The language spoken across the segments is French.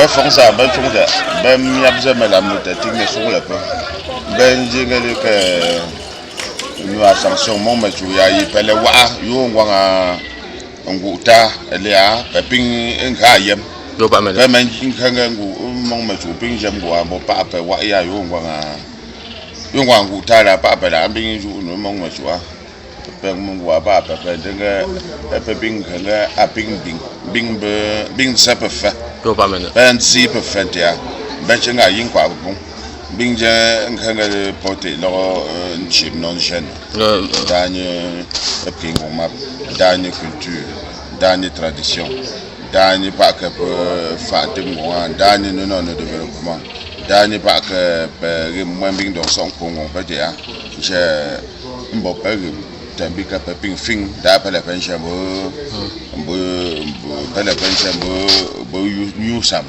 fond ça, ben fond ça, ben mi abza me la moto, tingue sur le peu. Ben jingle que nous ascension mon machu ya y pele wa yo ngwa nguta elia peping ngayem. Yo ba me. Ben men jingle ngu mon machu ping jam ngwa bo pa pe wa ya yo ngwa nguta la pa pe la bing ju no mon machu a. Pe mon ngwa pa pe denga peping nga a ping bing sa pe fa. Yo ba me. Ben si pe fa ya. Ben chenga yin kwa bu. Bingja nkanga pote lo nchim non jeune danye pingo map danye culture danye tradition danye pas que fatim moi danye non développement danye pas que moi bing dans son congo peut ya je mbo pas tambi ka ping fin da pa la pension bo pa la pension bo you sam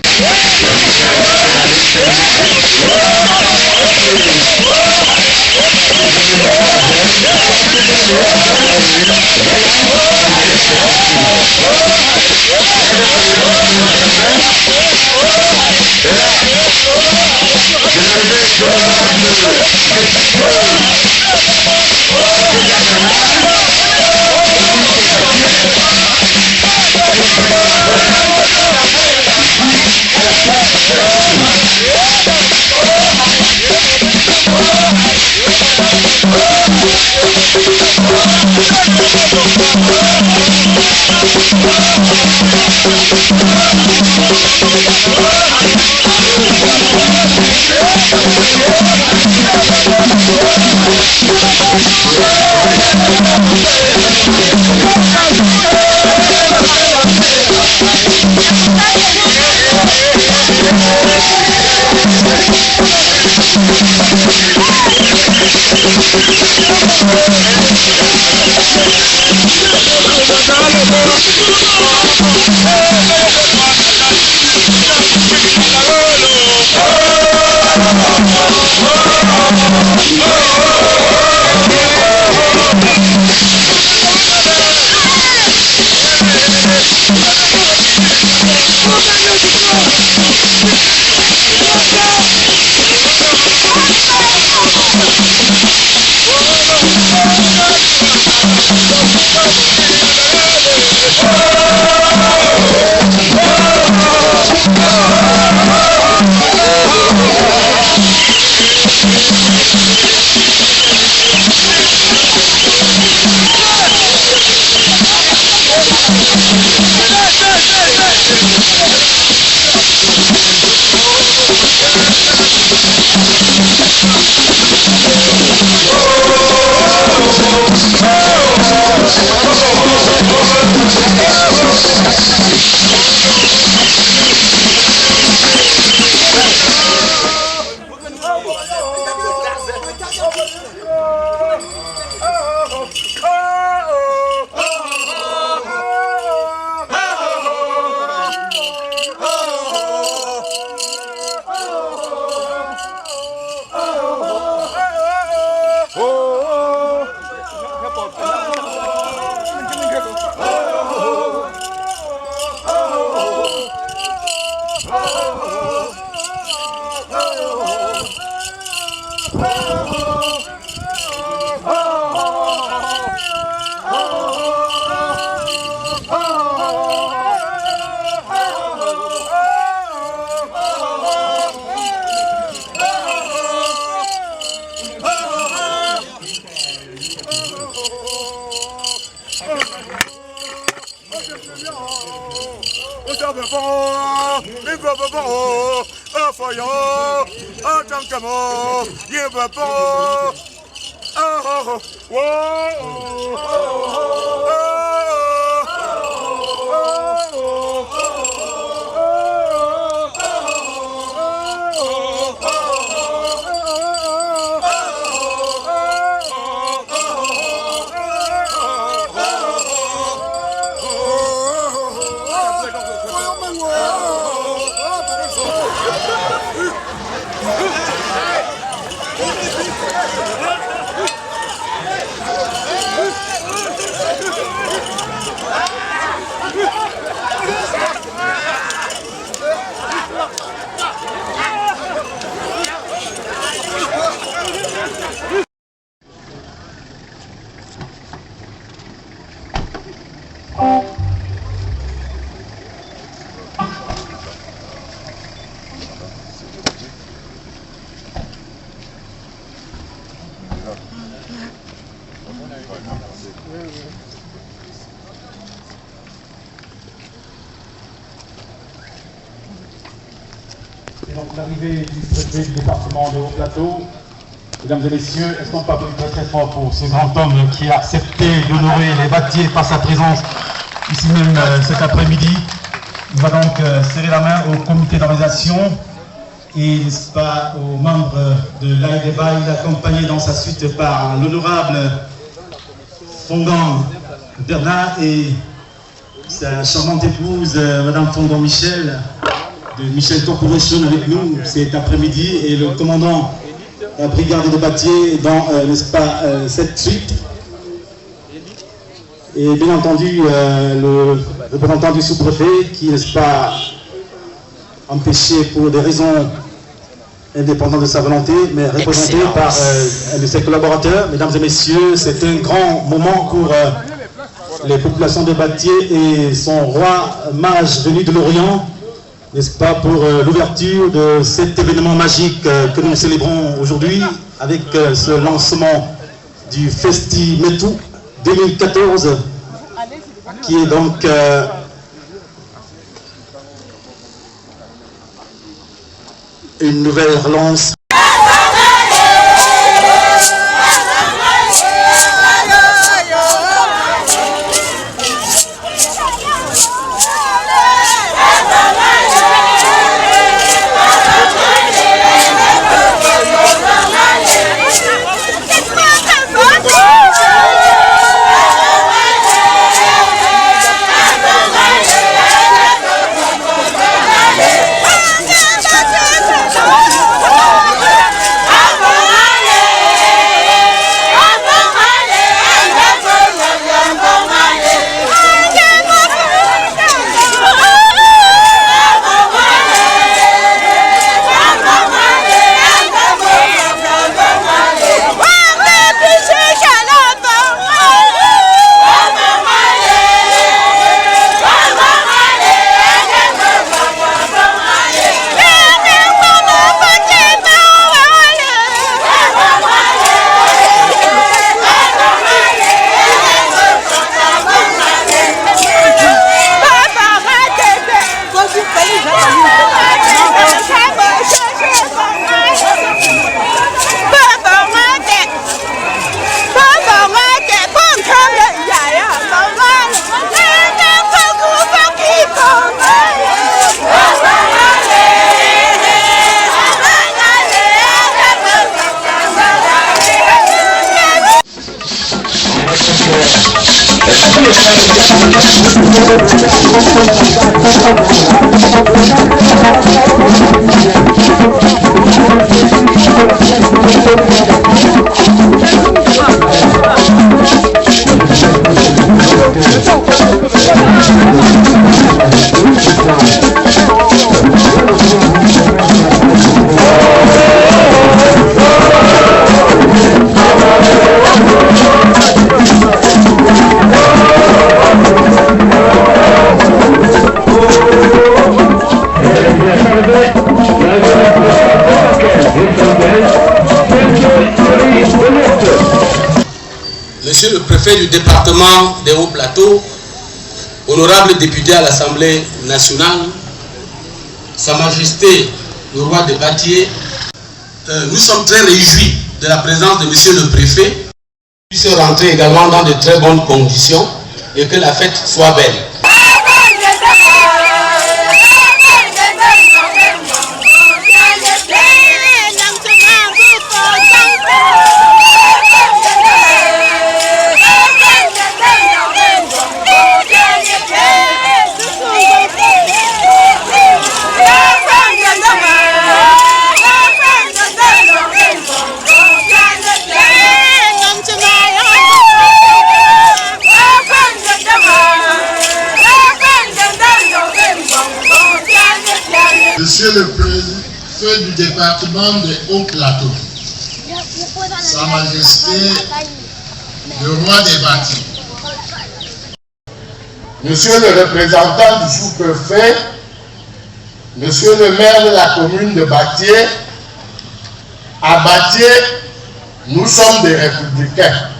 l'arrivée du préfet du département de Haut-Plateau. Mesdames et messieurs, est-ce qu'on peut applaudir très fort pour ce grand homme qui a accepté d'honorer les bâtiers par sa présence ici même cet après-midi. Il va donc serrer la main au comité d'organisation et, n'est-ce pas, aux membres de l'AEDEBA. Il est accompagné dans sa suite par l'honorable Fongan Bernard et sa charmante épouse, Madame Fongan Michel, de Michel Corporation avec nous cet après-midi, et le commandant la brigade de Bâtier dans, n'est-ce pas, cette suite. Et bien entendu, le représentant du sous-préfet qui, n'est-ce pas, empêché pour des raisons indépendantes de sa volonté, mais représenté par un de ses collaborateurs. Mesdames et messieurs, c'est un grand moment pour les populations de Bâtier et son roi mage venu de l'Orient, n'est-ce pas, pour l'ouverture de cet événement magique que nous célébrons aujourd'hui avec ce lancement du Festi Metou 2014, qui est donc une nouvelle relance. Monsieur le préfet du département des Hauts-Plateaux, honorable député à l'Assemblée nationale, Sa Majesté le roi de Bâtier, nous sommes très réjouis de la présence de Monsieur le préfet, qui puisse rentrer également dans de très bonnes conditions et que la fête soit belle. Monsieur le préfet du département de Haut-Plateau, Sa Majesté le roi des Bâtis, Monsieur le représentant du sous-préfet, Monsieur le maire de la commune de Bâtier, à Bâtier, nous sommes des républicains.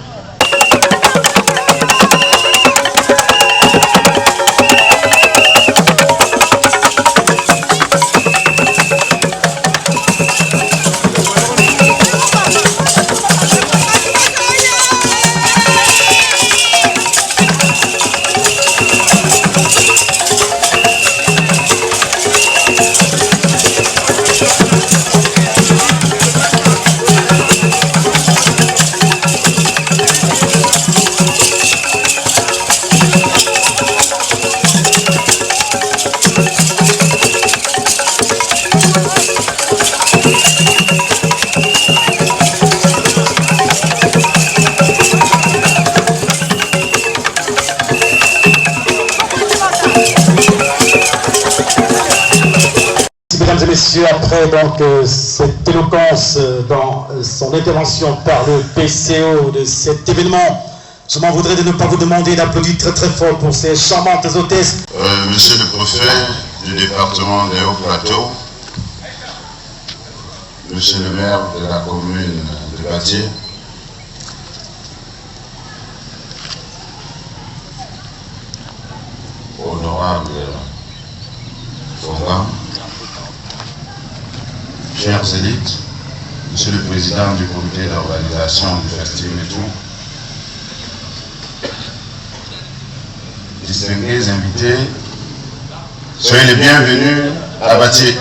Mesdames et messieurs, après donc cette éloquence dans son intervention par le PCO de cet événement, je m'en voudrais de ne pas vous demander d'applaudir très très fort pour ces charmantes hôtesses. Monsieur le préfet du département des Hauts-Plateaux, monsieur le maire de la commune de Batié, honorable Fonga, chers élites, monsieur le président du comité d'organisation du festival et tout, distingués invités, soyez les bienvenus à Batié.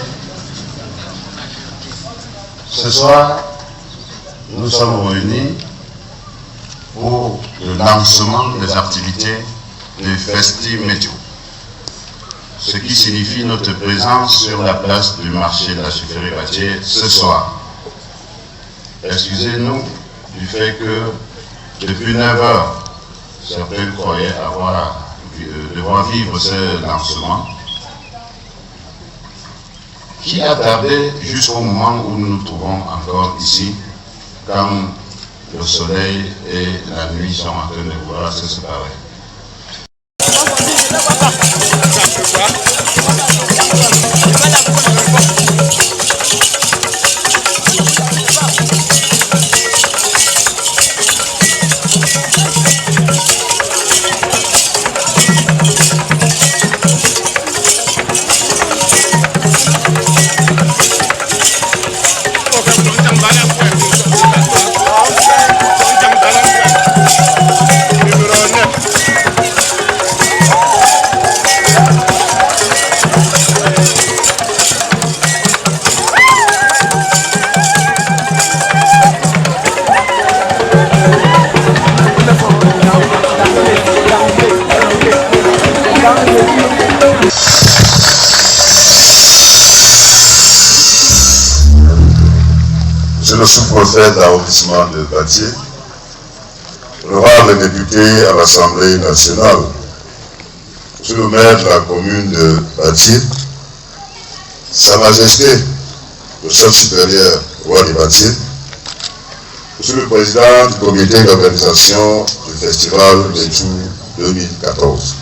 Ce soir, nous sommes réunis pour le lancement des activités du festival météo, ce qui signifie notre présence sur la place du marché de la sucrerie Batié ce soir. Excusez-nous du fait que depuis 9 heures, certains croyaient devoir vivre ce lancement qui a tardé jusqu'au moment où nous nous trouvons encore ici, quand le soleil et la nuit sont en train de vouloir se séparer. Monsieur le sous-préfet de l'arrondissement de Batié, honorable député à l'Assemblée nationale, monsieur le maire de la commune de Batié, Sa Majesté, le chef supérieur roi de Batié, monsieur le président du comité d'organisation du festival des Tours 2014,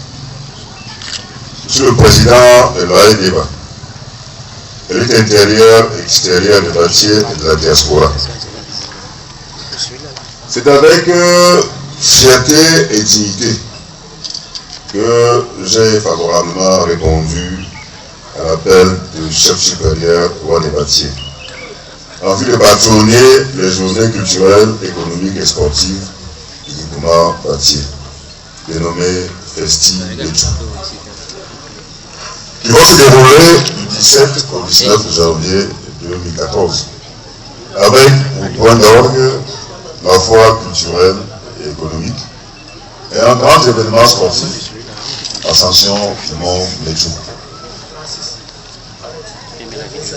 monsieur le président de l'AEDEBA, élite intérieure et extérieure de Batié et de la diaspora. C'est avec fierté et dignité que j'ai favorablement répondu à l'appel du chef supérieur roi des Batié, en vue de patronner les journées culturelles, économiques et sportives du groupement Batié, dénommé Festi et tout, qui vont se dérouler du 17 au 19 janvier 2014, avec au point d'orgue la foire culturelle et économique et un grand événement sportif, Ascension du Mont Métou.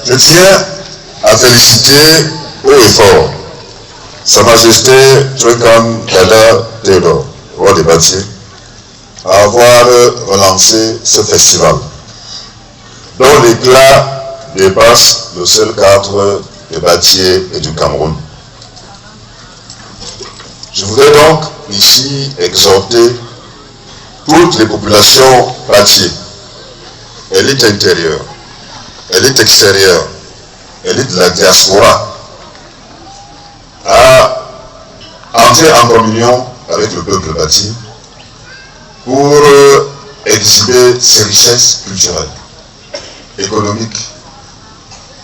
Je tiens à féliciter haut et fort Sa Majesté Trekan Dada Théodore, roi des Batié, à avoir relancé ce festival, dont l'éclat dépasse le seul cadre de Batié et du Cameroun. Je voudrais donc ici exhorter toutes les populations Batié, élite intérieure, élite extérieure, élite de la diaspora, à entrer en communion avec le peuple Batié pour exhiber ses richesses culturelles, économiques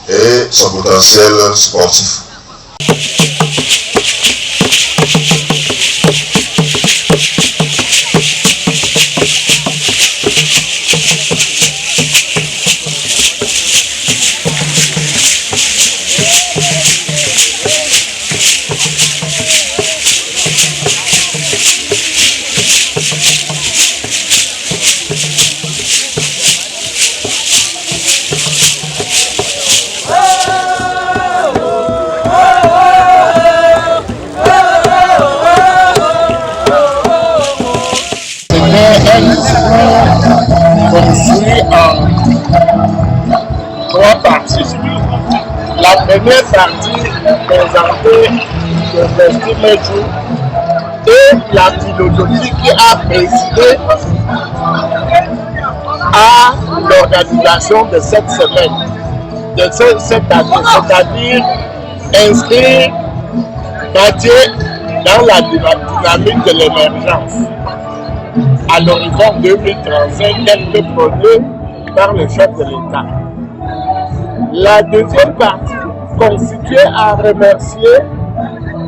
et son potentiel sportif. Construit en 3 parties. La première partie présentait le Festival et la philosophie qui a présidé à l'organisation de cette semaine, de cette année, c'est-à-dire inscrire Batié dans la dynamique de l'émergence à l'horizon 2035, tel que prôné par le chef de l'État. La deuxième partie constituait à remercier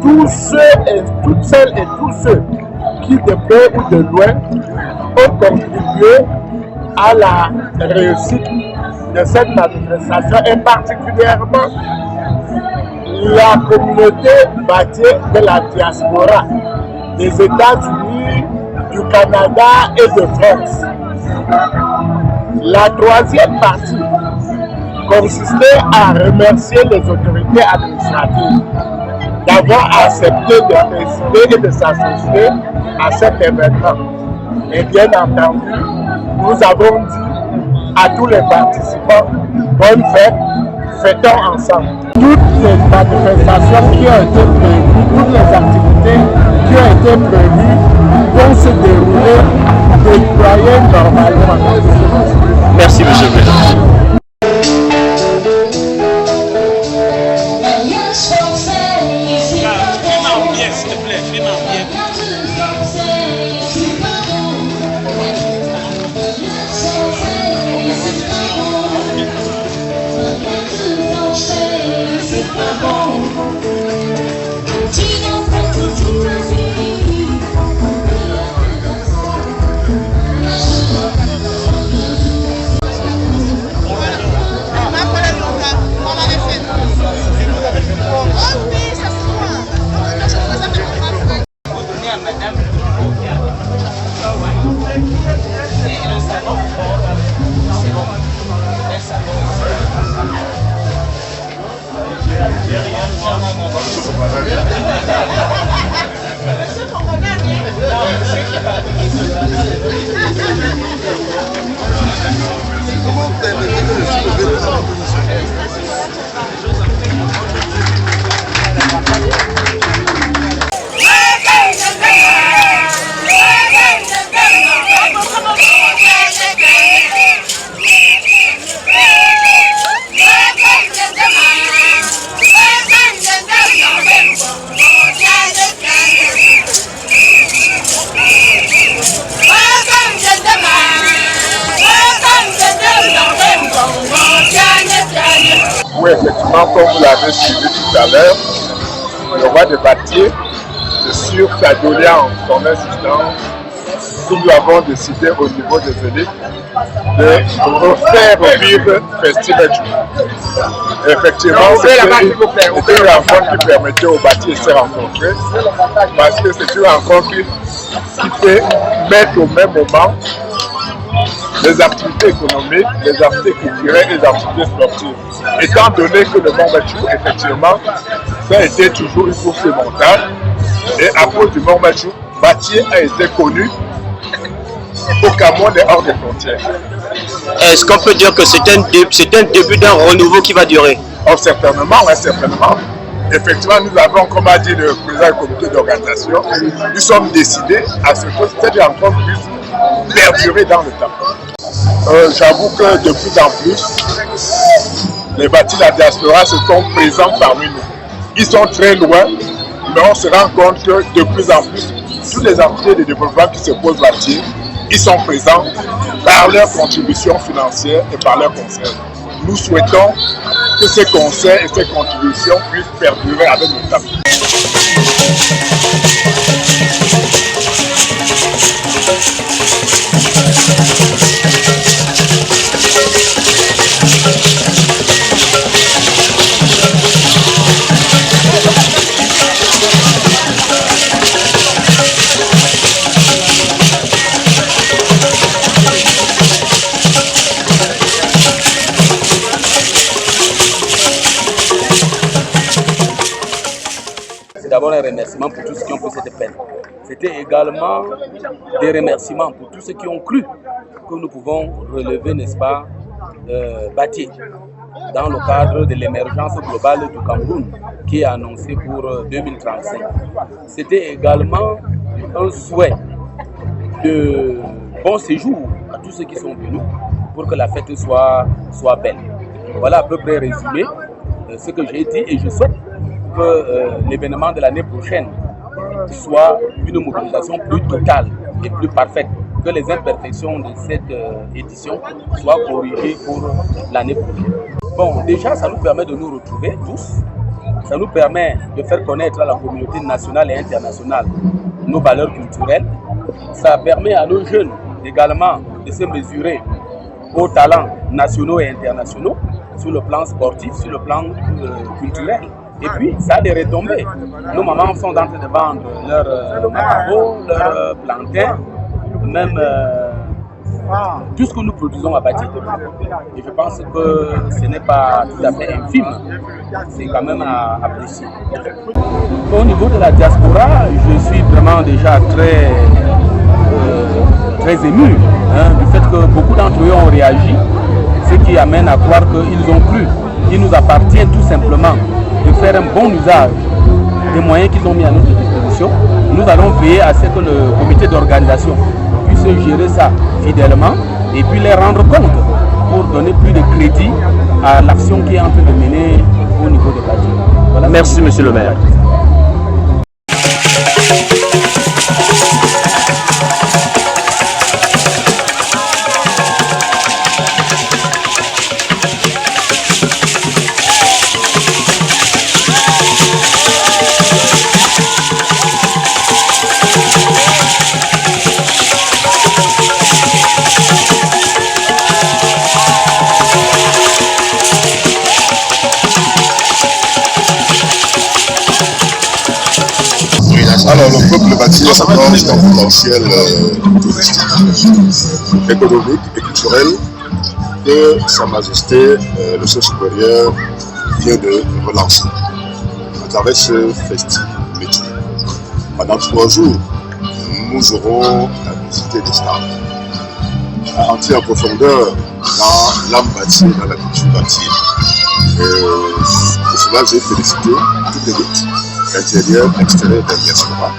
tous ceux et toutes celles et tous ceux qui de près ou de loin ont contribué à la réussite de cette manifestation et particulièrement la communauté bâtie de la diaspora des États-Unis, du Canada et de France. La troisième partie consistait à remercier les autorités administratives d'avoir accepté de présider et de s'associer à cet événement. Et bien entendu, nous avons dit à tous les participants, bonne fête, fêtons ensemble. Toutes les manifestations qui ont été prévues, toutes les activités qui ont été prévues vont se dérouler, déployer normalement. Merci, monsieur le Président. Oui, effectivement, comme vous l'avez suivi tout à l'heure, le roi de Batié, c'est sûr sa doléance, son insistance, nous avons décidé au niveau des élites de refaire vivre Festival. Effectivement, c'était une rencontre qui permettait aux Batié de se rencontrer, parce que c'est une rencontre qui peut mettre au même moment les activités économiques, les activités culturelles et les activités sportives. Étant donné que le Mont Mathieu, effectivement, ça a été toujours une course mentale, et à cause du Mont Mathieu, Batié a été connu au Cameroun et hors des frontières. Est-ce qu'on peut dire que c'est un début d'un renouveau qui va durer? Oh, certainement, oui, certainement. Effectivement, nous avons, comme a dit le président du comité d'organisation, nous sommes décidés à ce que cette rencontre puisse perdurer dans le temps. J'avoue que de plus en plus, les bâtis de la diaspora se sont présents parmi nous. Ils sont très loin, mais on se rend compte que de plus en plus, toutes les entités de développement qui se posent là-dessus, ils sont présents par leur contribution financière et par leur conseil. nous souhaitons que ces concerts et ces contributions puissent perdurer avec le temps. D'abord un remerciement pour tous ceux qui ont pris cette peine. C'était également des remerciements pour tous ceux qui ont cru que nous pouvons relever, n'est-ce pas, Batié dans le cadre de l'émergence globale du Cameroun qui est annoncée pour 2035. C'était également un souhait de bon séjour à tous ceux qui sont venus pour que la fête soit belle. Voilà à peu près résumé ce que j'ai dit et je souhaite que l'événement de l'année prochaine soit une mobilisation plus totale et plus parfaite, que les imperfections de cette édition soient corrigées pour l'année prochaine. Bon, déjà, ça nous permet de nous retrouver tous, ça nous permet de faire connaître à la communauté nationale et internationale nos valeurs culturelles, ça permet à nos jeunes également de se mesurer aux talents nationaux et internationaux sur le plan sportif, sur le plan culturel. Et puis, ça a des retombées. Nos mamans sont en train de vendre leurs macabos, leurs plantains, même tout ce que nous produisons à Batié. Et je pense que ce n'est pas tout à fait infime. C'est quand même à apprécier. Au niveau de la diaspora, je suis vraiment déjà très ému du fait que beaucoup d'entre eux ont réagi, ce qui amène à croire qu'ils ont cru. Il nous appartient tout simplement de faire un bon usage des moyens qu'ils ont mis à notre disposition. Nous allons veiller à ce que le comité d'organisation puisse gérer ça fidèlement et puis les rendre compte pour donner plus de crédit à l'action qui est en train de mener au niveau de Batié. Voilà. Merci, monsieur le maire. Alors, le peuple bâti s'approche d'un potentiel touristique, économique et culturel que Sa Majesté, le chef supérieur, vient de relancer à travers ce festival métier. Pendant 3 jours, nous aurons à visiter des stands, à entrer en profondeur dans l'âme bâtie, dans la culture bâtie. Pour cela, j'ai félicité toute l'élite intérieure, extérieure de la diaspora,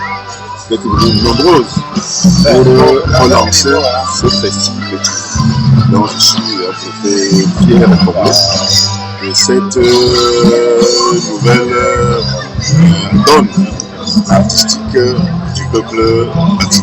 d'être venues nombreuses pour relancer ce festival. Donc je suis fier et comblé de cette nouvelle donne artistique du peuple bâti.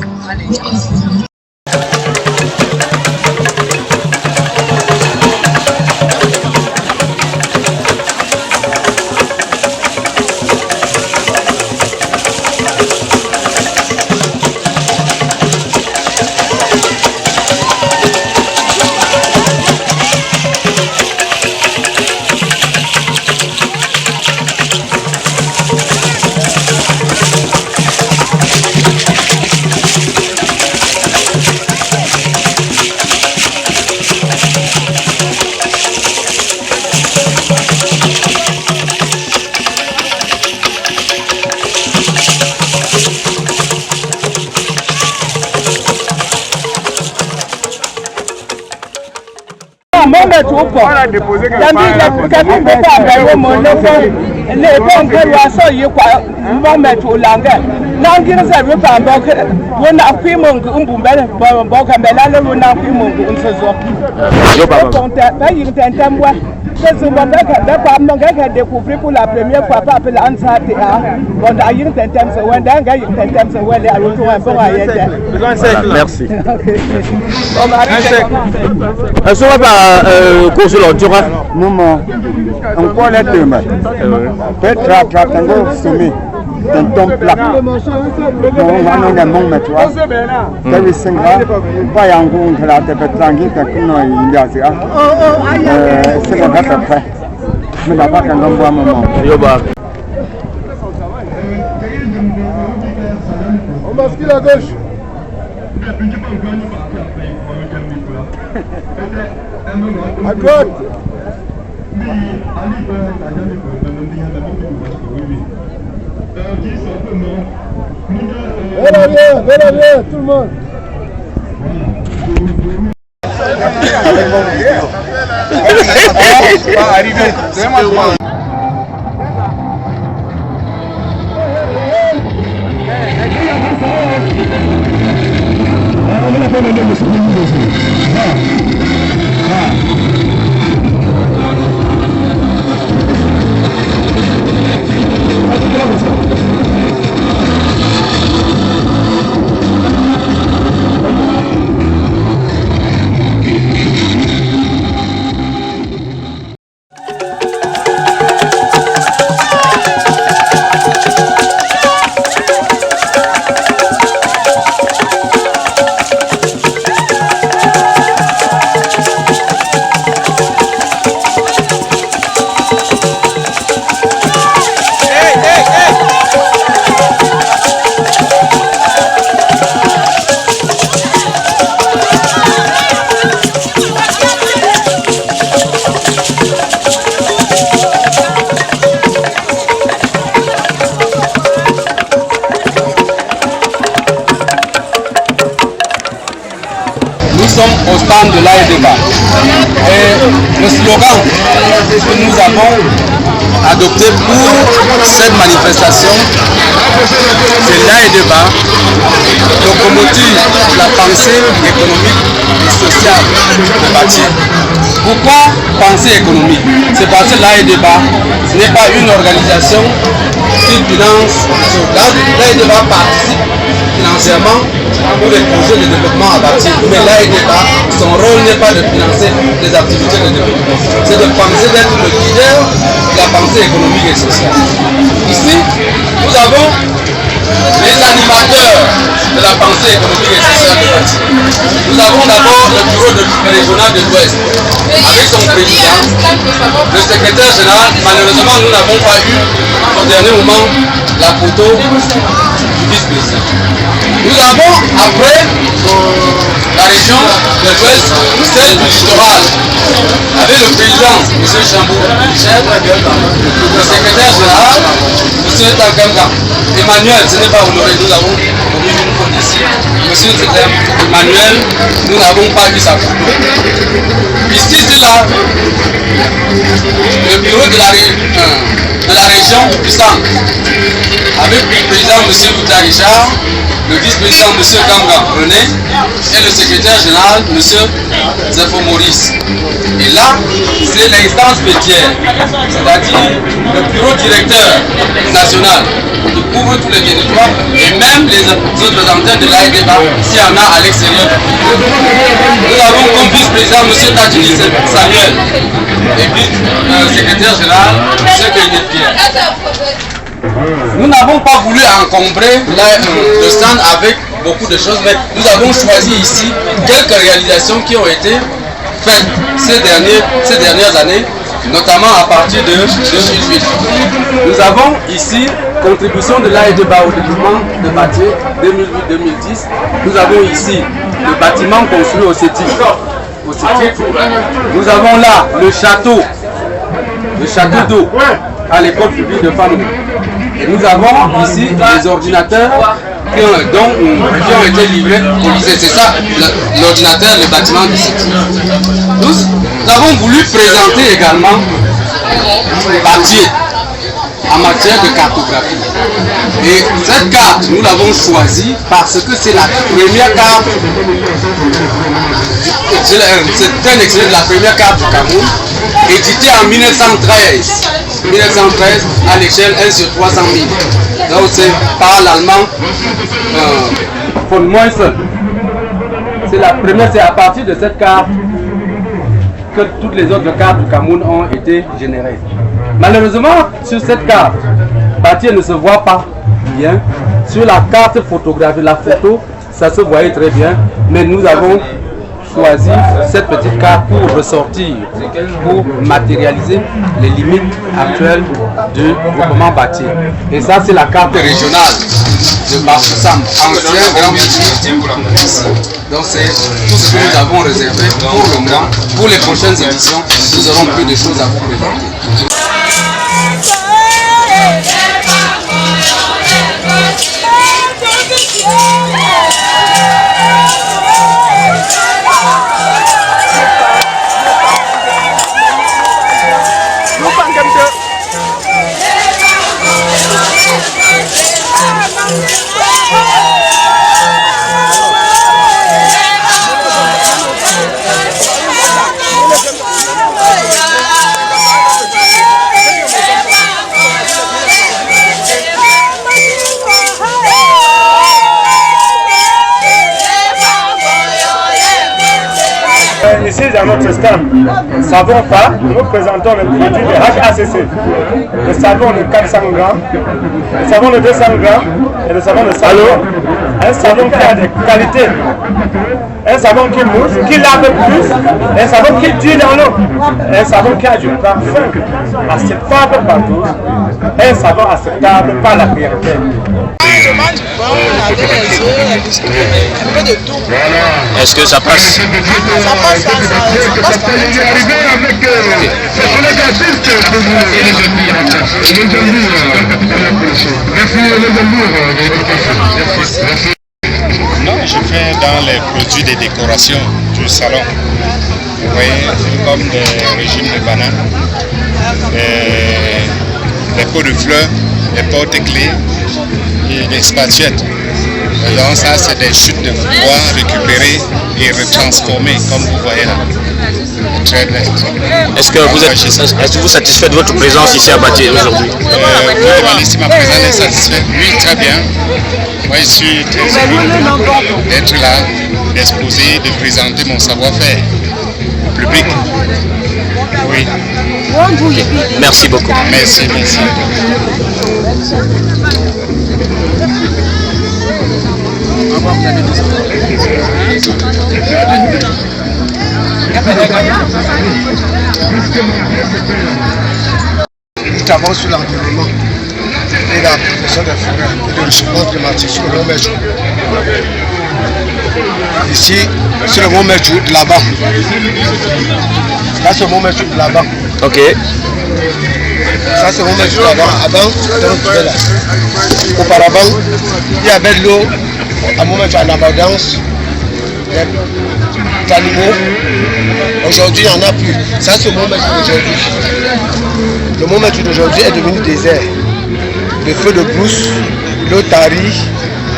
C'est ce moment que j'ai découvert pour la première fois par la Ansata. Bon, d'ailleurs, c'est un thème, c'est un thème, c'est un retour. Merci. Est-ce qu'on va consuler tu vois? Non, encore les deux, mais peut-être soumis. Dans ton plat. On va nous demander, mais tu vois, David Senga, pas y avoir que la tête tranquille, que nous il y a ça. C'est le cas après. Mais là pas qu'un bon moment. On bascule à gauche. À droite. Venez, tout le monde. Au stand de l'AEDEBA. Et le slogan que nous avons adopté pour cette manifestation, c'est l'AEDEBA, locomotive de la pensée économique et sociale de Batié. Pourquoi pensée économique? C'est parce que l'AEDEBA n'est pas une organisation qui finance. L'AEDEBA participe financièrement pour les projets de développement à bâtir. Mais l'AEDEBA, son rôle n'est pas de financer les activités de développement, c'est de penser d'être le leader de la pensée économique et sociale. Ici, nous avons les animateurs de la pensée économique et sociale de bâtir. Nous avons d'abord le bureau régional de l'Ouest, avec son président, le secrétaire général. Malheureusement, nous n'avons pas eu au dernier moment la photo du vice-président. Nous avons après la région de l'Ouest, celle du littoral, avec le président, M. Chambou Michel, le secrétaire général, M. Tankanga. Emmanuel, ce n'est pas honoré, nous avons commis une faute ici. M. Emmanuel, nous n'avons pas eu sa photo. Ici, c'est là, le bureau de la région du centre, avec le président M. Louta Richard, le vice-président M. Ganga René et le secrétaire général M. Zefo Maurice. Et là, c'est l'instance pétière, c'est-à-dire le bureau directeur national qui couvre tous les territoires et même les autres antennes de l'AEDEBA s'il y en a à l'extérieur. Nous avons comme vice-président M. Tadjini Samuel et puis secrétaire général M. Kenneth Pierre. Nous n'avons pas voulu encombrer le stand avec beaucoup de choses, mais nous avons choisi ici quelques réalisations qui ont été faites ces dernières années, notamment à partir de 2008. Nous avons ici contribution de l'AEDEBA au développement de Batié 2008-2010. Nous avons ici le bâtiment construit au CETIF. Nous avons là le château d'eau à l'école publique de Famille. Et nous avons ici les ordinateurs qui ont été livrés au lycée. C'est ça, l'ordinateur, le bâtiment du site. Nous avons voulu présenter également Batié en matière de cartographie. Et cette carte, nous l'avons choisie parce que c'est la première carte, c'est un extrait de la première carte du Cameroun édité en 1913. 1913 à l'échelle 1 sur 300 000. Donc c'est par l'allemand von Meussel. C'est la première, c'est à partir de cette carte que toutes les autres cartes du Cameroun ont été générées. Malheureusement, sur cette carte, Batié ne se voit pas bien. Sur la carte photographique, la photo, ça se voyait très bien, mais nous avons choisi cette petite carte pour ressortir, pour matérialiser les limites actuelles du groupement Batié. Et ça, c'est la carte régionale de Bafoussam, ancien grand bâtiment. Donc c'est tout ce que nous avons réservé pour le moment. Pour les prochaines éditions, nous aurons plus de choses à vous présenter. Ici, dans notre stand, savon pas, nous présentons le produit de HACC, le savon de 400 grammes, le savon de 200 grammes et le savon de 100 grammes. Un savon qui a des qualités, un savon qui mousse, qui lave plus, un savon qui tue dans l'eau, un savon qui a du parfum acceptable par tous, un savon acceptable par la clientèle. Je mange bon, avec les œufs, les biscuits, un peu de tout. Est-ce que ça passe? Ça passe pas, ça passe pas. Non, je fais dans les produits de décoration du salon. Vous voyez, comme des régimes de bananes, des pots de fleurs, des porte-clés et des spatuettes. Et donc ça, c'est des chutes de bois récupérées et retransformées, comme vous voyez là. Très bien. Est-ce que vous êtes satisfait de votre présence ici à Batié aujourd'hui? Vous demandez si ma présence est satisfaite? Oui, très bien. Moi, je suis très heureux d'être là, d'exposer, de présenter mon savoir-faire au public. Oui. Merci beaucoup. Merci, merci. Nous travaillons sur l'environnement et la protection des forêts et de réchauffement climatique sur le long mètre. Ici, c'est le mont mètre de là-bas. Là, c'est le mont mètre de là-bas. Ok. Ça, c'est le mont mètre de là-bas. Avant, là. Auparavant, il y avait de l'eau à moment en abondance, des animaux. Aujourd'hui, il n'y en a plus. Ça, c'est le mont mètre d'aujourd'hui. Le mont mètre d'aujourd'hui est devenu désert. Des feux de brousse, l'eau tarie,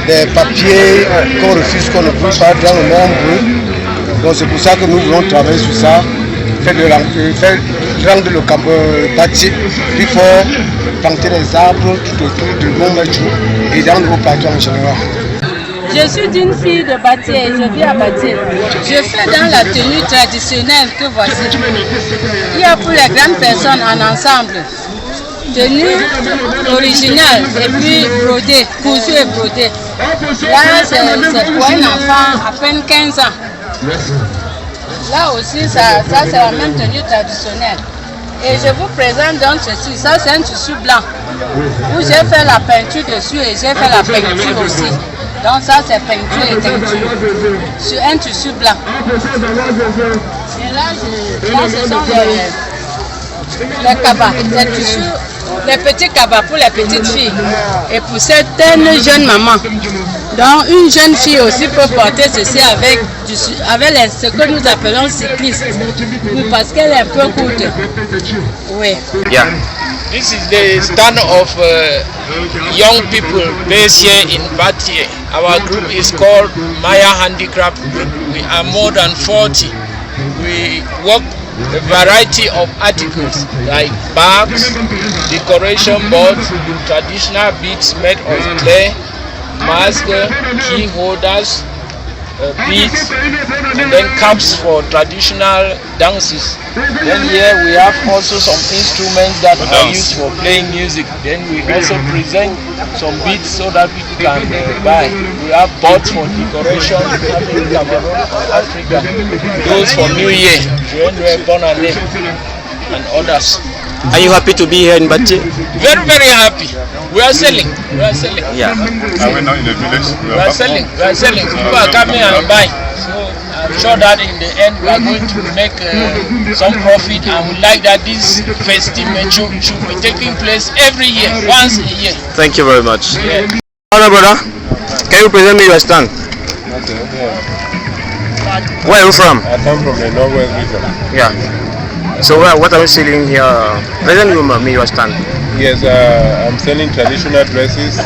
des papiers qu'on refuse, qu'on ne brousse pas dans le monde. Donc c'est pour ça que nous voulons travailler sur ça, faire rendre le bâti plus fort, planter des arbres tout autour du mont mètre et dans nos plateaux en général. Je suis d'une fille de Batié, je vis à Batié. Je fais dans la tenue traditionnelle que voici. Il y a pour les grandes personnes en ensemble, tenue originale et puis brodée, cousue et brodée. Là, c'est pour un enfant à peine 15 ans. Là aussi, ça c'est la même tenue traditionnelle. Et je vous présente donc ceci. Ça, c'est un tissu blanc où j'ai fait la peinture dessus et j'ai fait la peinture aussi. Donc ça, c'est peinture et teinture sur un tissu blanc. Et là, ce sont les cabas, les tissus, les petits cabas pour les petites filles. Et pour certaines jeunes mamans. Donc une jeune fille aussi peut porter ceci avec ce que nous appelons cycliste. Parce qu'elle est un peu courte. Oui. Yeah. This is the stand of young people based here in Batié. Our group is called Maya Handicraft Group. We are more than 40. We work a variety of articles like bags, decoration boards, traditional beads made of clay, masks, key holders, beads, and then caps for traditional dances. Then here we have also some instruments that are used for playing music. Then we also present some beads so that people can buy. We have boards for decoration, Africa, those for New Year, and others. Are you happy to be here in Batie? Very, very happy. We are selling. We are selling. Yeah. Are we now in the village? We are selling. We are selling. People are coming and buying. So I'm sure that in the end we are going to make some profit, and we like that this festival should be taking place every year, once a year. Thank you very much. Yeah. Hello, brother. Can you present me your stand? Okay. Where are you from? I come from the Northwest region. Yeah. So what are you selling here? Present me your stand. Yes, I'm selling traditional dresses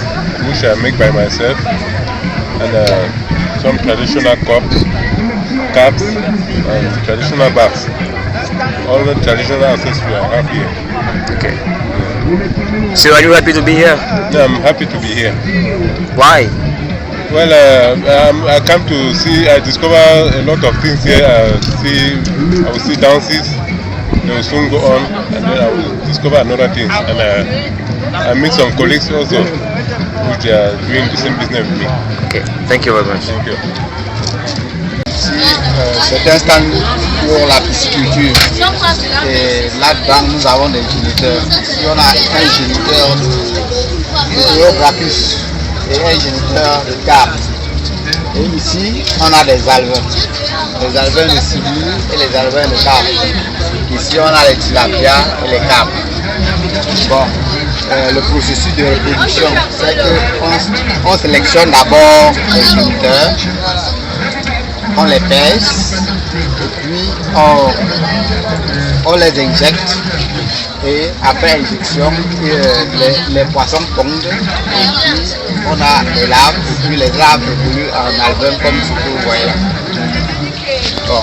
which I make by myself, and some traditional cups, caps, and traditional bags. All the traditional accessories I have here. Okay. So are you happy to be here? Yeah, I'm happy to be here. Why? Well, I come to see, I discover a lot of things here. I will see dances. They will soon go on, and then I will discover another thing. And I meet some colleagues also, which are doing the same business with me. Okay, thank you very much. Thank you. C'est un stand pour la pisciculture. Et là-dedans, nous avons des géniteurs. Ici, on a un géniteur de Eurograpus et un géniteur de carpe. Et ici, on a des alevins. Les alevins de civil et les alevins de carpe. Ici, on a les tilapia et les carpes. Bon, le processus de reproduction, c'est qu'on sélectionne d'abord les géniteurs, on les pèse, et puis on les injecte. Et après injection, les poissons pondent, et puis on a les larves, et puis les larves évoluent en album comme ce que vous voyez là. Bon.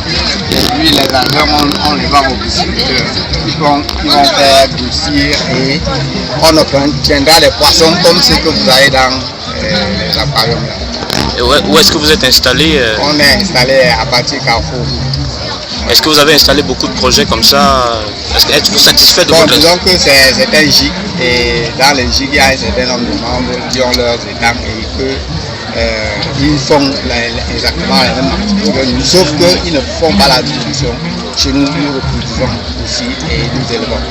Et puis les albums, on les vend aux pisciculteurs. Ils vont faire grossir et on obtiendra des poissons comme ce que vous avez dans les aquariums là. Où est-ce que vous êtes installé? On est installé à Batie Carrefour. Est-ce que vous avez installé beaucoup de projets comme ça? Êtes-vous satisfait de votre... Disons que c'est un gîte, et dans les gîtes, il y a un certain nombre de membres qui ont leurs étangs et qu'ils font exactement la même activité que nous, sauf qu'ils ne font pas la distribution. Chez nous, nous reproduisons aussi et nous élevons.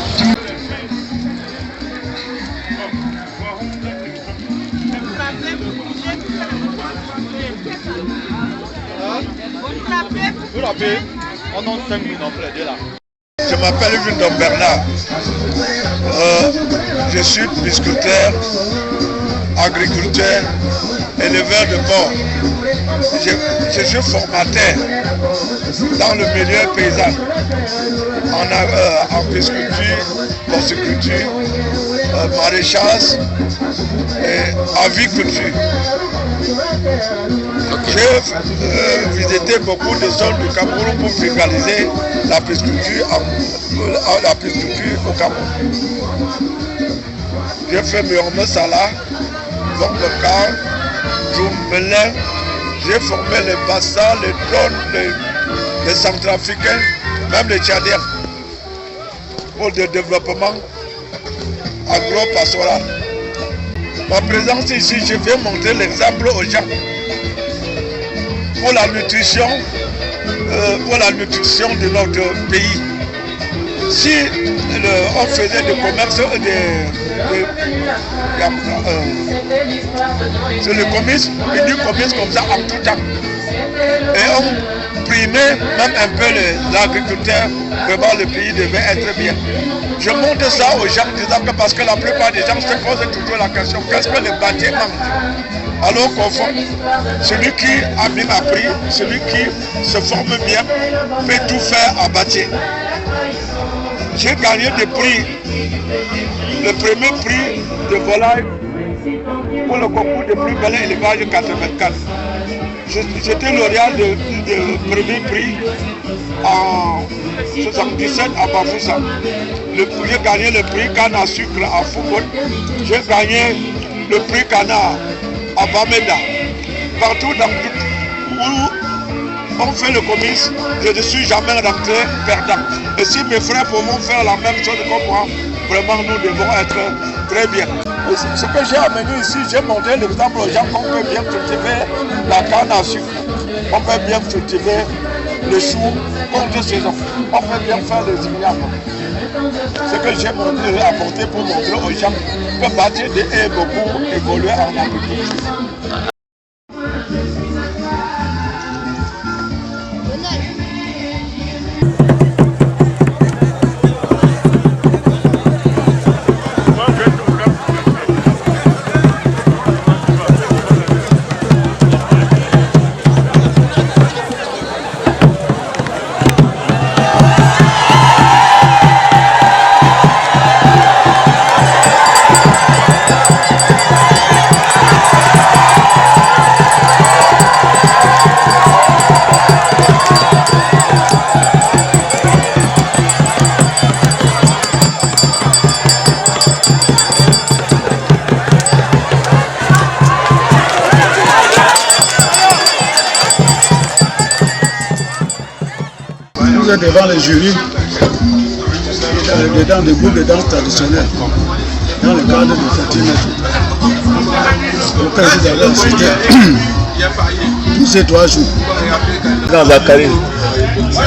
Je m'appelle Vindom Bernard. Je suis pisciculteur, agriculteur, éleveur de porc. Je suis formateur dans le milieu paysan, en pisciculture, porciculture, maraîchage et aviculture. J'ai visité beaucoup de zones du Cameroun pour vulgariser la pisciculture au Cameroun. J'ai fait Méromé Sala, Zongoka, Djoumbelin. J'ai formé les Bassa, les Dones, les Centrafricains, même les Tchadiens pour le développement agro-pastoral. Ma présence ici, je vais montrer l'exemple aux gens pour la nutrition de notre pays. Si on faisait du commerce, c'est le commerce, et du commerce comme ça en tout temps. Et on primait même un peu les agriculteurs, vraiment le pays devait être bien. Je montre ça aux gens disant que parce que la plupart des gens se posent toujours la question, qu'est-ce que les bâtis mangent? Alors qu'au fond, celui qui a bien appris, celui qui se forme bien, peut tout faire à bâtir. J'ai gagné des prix. Le premier prix de volaille pour le concours de plus bel élevage 84. J'étais lauréat de premier prix en 77 à Bafoussa. J'ai gagné le prix canne à sucre à football. J'ai gagné le prix Cana à Bamenda. Partout où on fait le comice, je ne suis jamais rentré perdant. Et si mes frères pourront faire la même chose que moi, vraiment nous devons être très bien. Ce que j'ai amené ici, j'ai montré l'exemple aux gens qu'on peut bien cultiver la canne à sucre. On peut bien cultiver le chou contre saison. On peut bien faire les ignames. Ce que j'ai apporté pour montrer aux gens que Batié est beaucoup évolué en agriculture. Devant les jurys, dans des groupes de danse traditionnels, dans le cadre de Fatima. Auquel vous avez assisté tous ces 3 jours. Grand Zakari,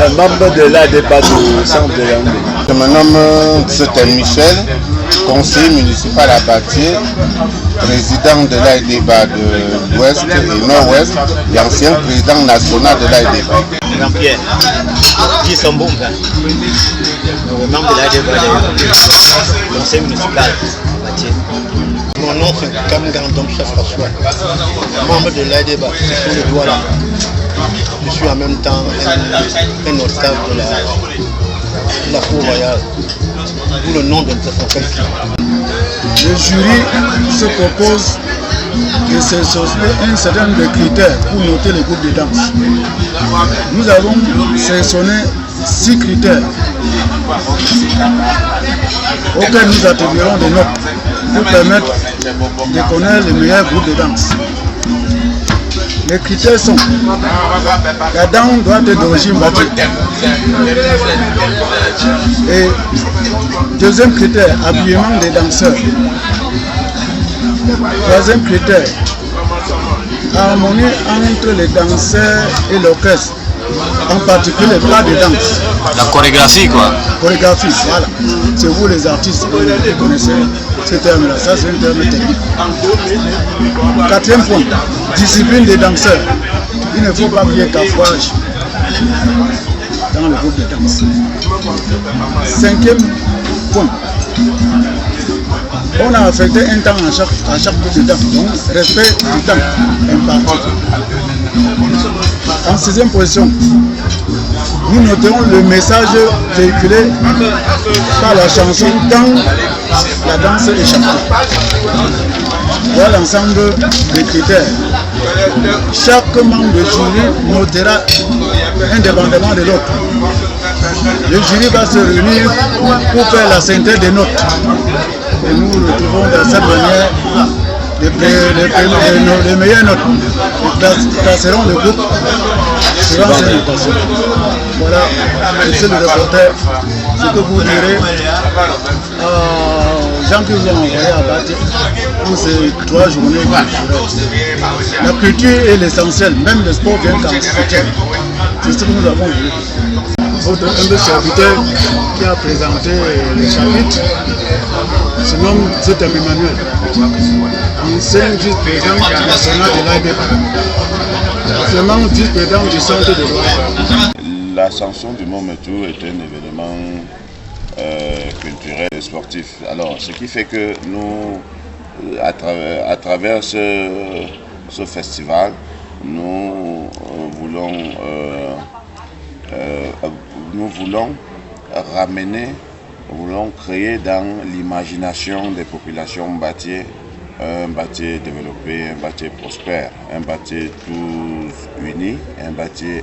un membre de l'ADEBA du centre de Yaoundé. Je me nomme Sotel Michel, conseiller municipal à Batié, président de l'ADEBA de l'Ouest et Nord-Ouest et ancien président national de l'ADEBA. Jean-Pierre, qui sont bons, membre de l'ADEBA, conseil municipal. Mon nom c'est Kam Gandom François, membre de l'ADEBA, sur le doigt là. Je suis en même temps un notable de la Cour royale, d'où le nom de Le jury se propose de sélectionner un certain nombre de critères pour noter les groupes de danse. Nous avons sélectionné 6 critères auxquels nous attribuerons des notes pour permettre de connaître les meilleurs groupes de danse. Les critères sont: la danse doit être d'origine Batié. Et deuxième critère, habillement des danseurs. Troisième critère, harmonie entre les danseurs et l'orchestre, en particulier les pas de danse. La chorégraphie quoi. Chorégraphie, voilà. C'est vous les artistes qui connaissez ce terme-là, ça c'est un terme technique. Quatrième point, discipline des danseurs. Il ne faut pas qu'il y ait cafouage dans le groupe de danse. Cinquième point, on a affecté un temps à chaque groupe de danse, donc respect du temps imparti. En sixième position, nous noterons le message véhiculé par la chanson quand la danse est chantée. Voilà l'ensemble des critères. Chaque membre du jury notera indépendamment de l'autre. Le jury va se réunir pour faire la synthèse des notes. Et nous retrouvons de cette manière les meilleures notes. Nous classerons le groupe selon ces notations. Voilà, monsieur le reporter, ce que vous direz aux gens qui vous ont envoyé à Batié pour ces 3 journées culturelles. La culture est l'essentiel, même le sport vient quand c'est. C'est ce que nous avons vu. Un de serviteurs qui a présenté les chapitres se nomme Zotem Emmanuel, ancien vice-président national de l'ADEBA, actuellement vice-président du centre de l'Ouest. L'ascension du Mont Métou est un événement culturel et sportif. Alors, ce qui fait que nous, à travers ce festival, nous voulons ramener, nous voulons créer dans l'imagination des populations batiées un bâti développé, un bâti prospère, un bâti tous unis, un bâti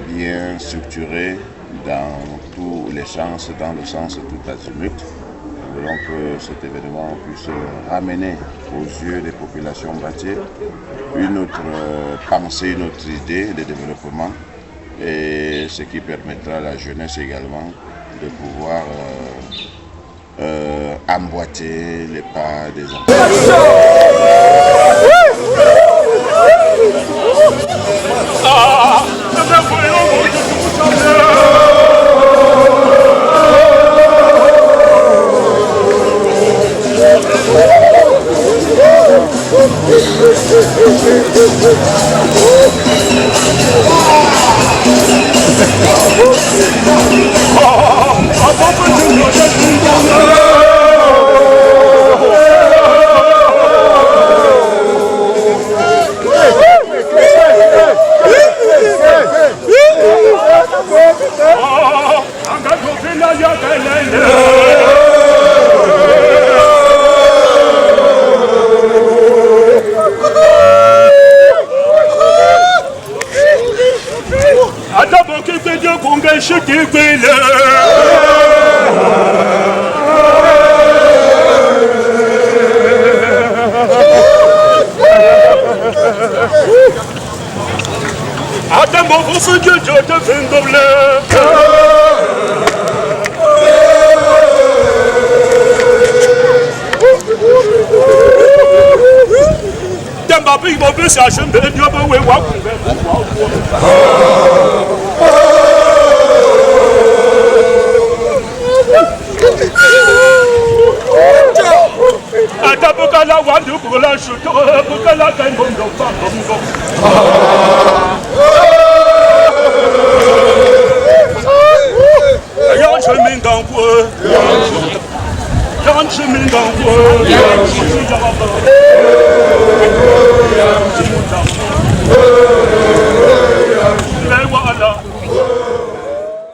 bien structuré dans tous les sens, dans le sens tout azimut. Nous voulons que cet événement puisse ramener aux yeux des populations bâties une autre pensée, une autre idée de développement, et ce qui permettra à la jeunesse également de pouvoir emboîter les pas des enfants.